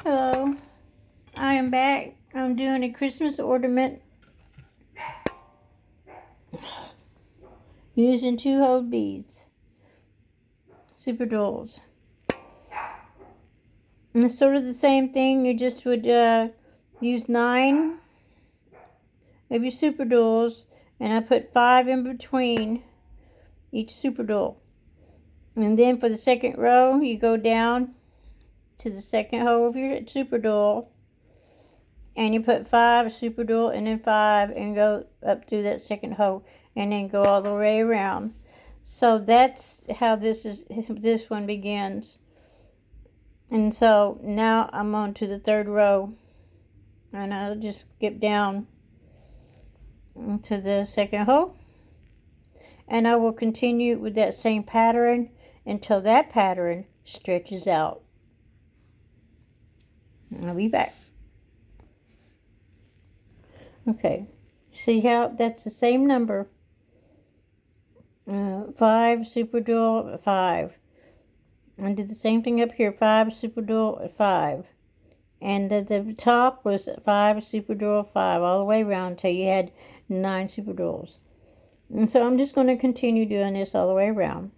Hello, I am back. I'm doing a Christmas ornament using 2-hole beads, super dolls. And it's sort of the same thing. You just would use 9 of your super dolls, and I put 5 in between each super doll. And then for the second row, you go down to the second hole of your super doll, and you put 5 super doll and then 5 and go up through that second hole and then go all the way around. So that's how this one begins. And so now I'm on to the third row, and I'll just skip down to the second hole, and I will continue with that same pattern until that pattern stretches out. I'll be back. Okay, see how that's the same number. 5 super dual 5. I did the same thing up here. 5 super dual 5, and at the top was 5 super dual 5 all the way around until you had 9 super duals. And so I'm just going to continue doing this all the way around.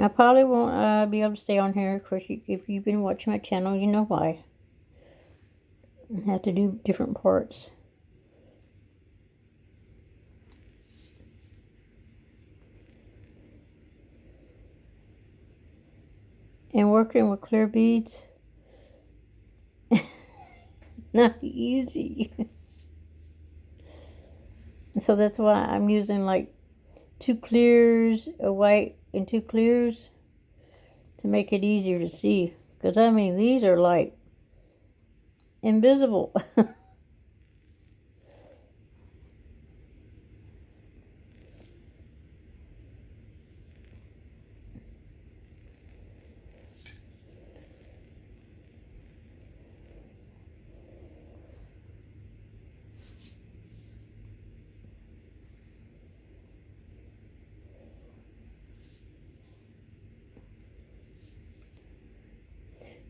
I probably won't be able to stay on here. Of course, if you've been watching my channel, you know why. I have to do different parts. And working with clear beads, not easy. So that's why I'm using like 2 clears, a white and 2 clears to make it easier to see. Because I mean, these are like invisible.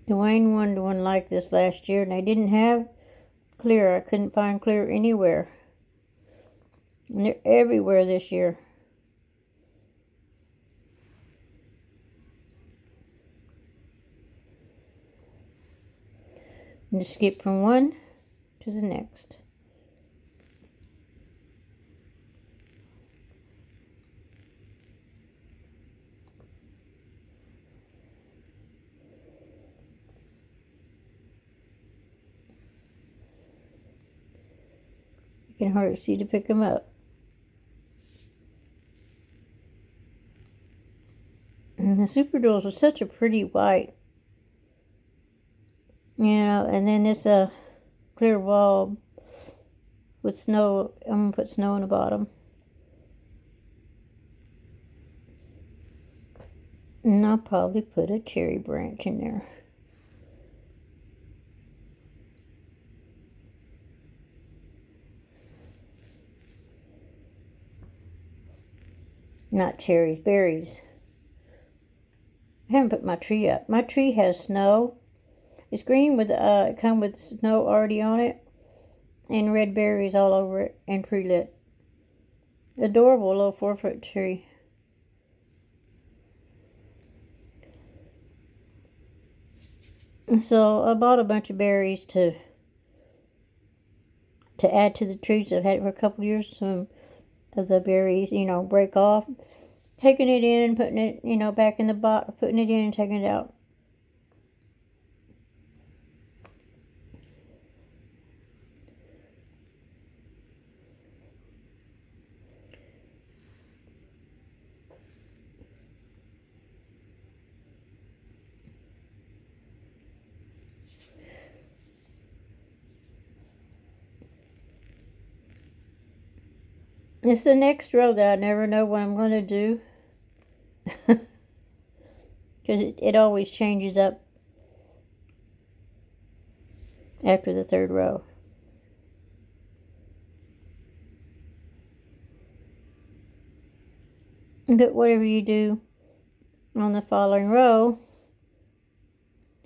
Dwayne wanted one like this last year, and I didn't have clear. I couldn't find clear anywhere. And they're everywhere this year. And just skip from one to the next. You can hardly see to pick them up. And the super dolls are such a pretty white. You know, and then this clear wall with snow. I'm going to put snow on the bottom. And I'll probably put a cherry branch in there. Not cherries, berries. I haven't put my tree up. My tree has snow. It's green with come with snow already on it, and red berries all over it, and pre-lit. Adorable little 4-foot tree. So I bought a bunch of berries to add to the trees. I've had it for a couple of years. Some of the berries, break off. Taking it in and putting it, back in the box, putting it in and taking it out. It's the next row that I never know what I'm going to do. Because it always changes up after the third row. But whatever you do on the following row,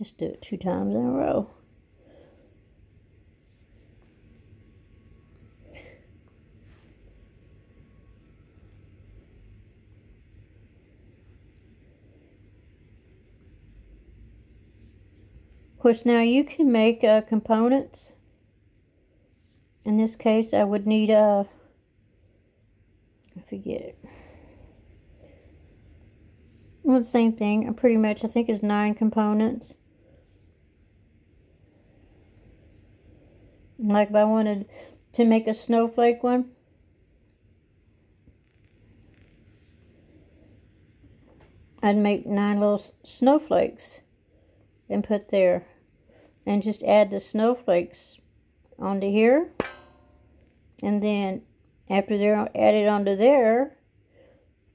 Let's do it 2 times in a row. Of course, now you can make components. In this case, I would need I forget it. Well, the same thing. Pretty much, I think it's 9 components. Like if I wanted to make a snowflake one, I'd make 9 little snowflakes and put there, and just add the snowflakes onto here, and then after they're added onto there,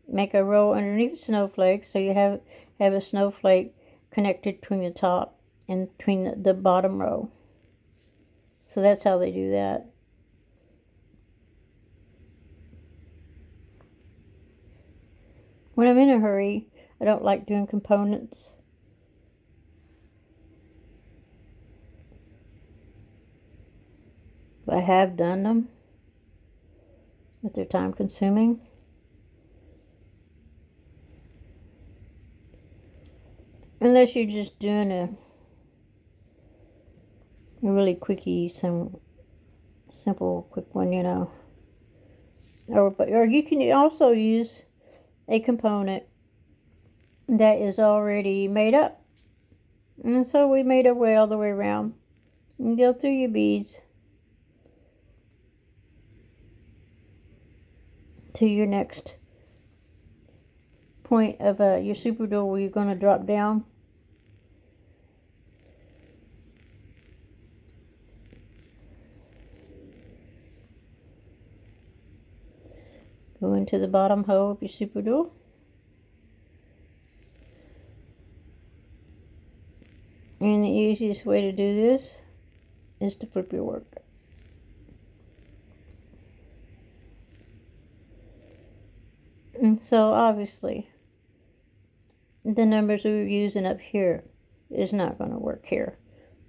make a row underneath the snowflakes, so you have a snowflake connected between the top and between the bottom row. So that's how they do that. When I'm in a hurry, I don't like doing components. I have done them, but they're time consuming. Unless you're just doing a really quickie, some simple quick one, you know. Or you can also use a component that is already made up. And so we made our way all the way around. And go through your beads to your next point of your super doll where you're going to drop down. Go into the bottom hole of your super doll. And the easiest way to do this is to flip your work. And so obviously the numbers we were using up here is not going to work here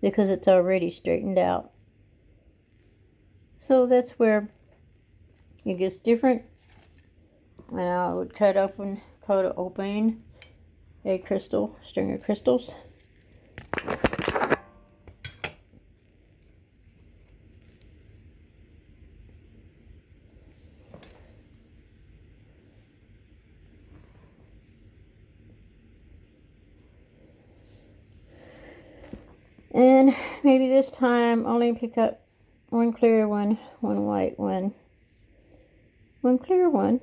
because it's already straightened out. So that's where it gets different. And I would cut open a crystal, string of crystals. And maybe this time only pick up 1 clear one, 1 white one, 1 clear one,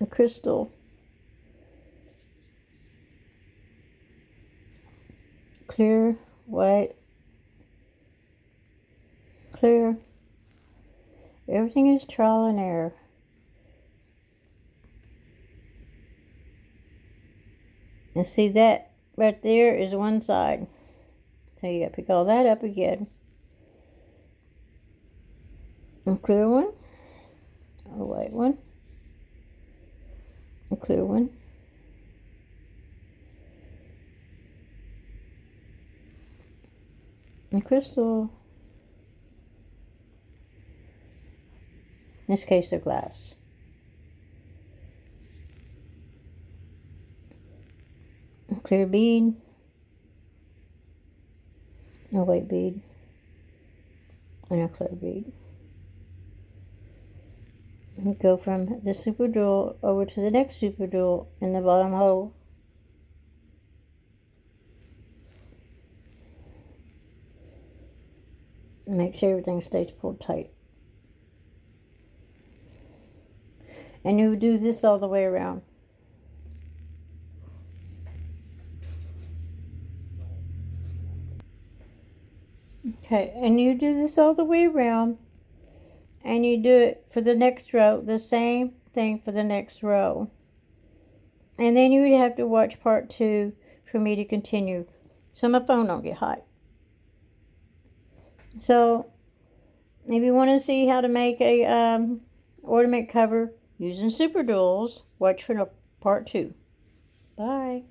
a crystal, clear, white, clear. Everything is trial and error. And see that right there is one side. So you gotta pick all that up again. A clear one, a white one, a clear one, a crystal. In this case, they're glass. A clear bead, a white bead, and a clear bead. And go from the super jewel over to the next super jewel in the bottom hole. Make sure everything stays pulled tight. And you do this all the way around. Okay, and you do this all the way around, and you do it for the next row, the same thing for the next row. And then you would have to watch part 2 for me to continue, so my phone don't get hot. So, if you want to see how to make a ornament cover using super duals. Watch for part 2. Bye.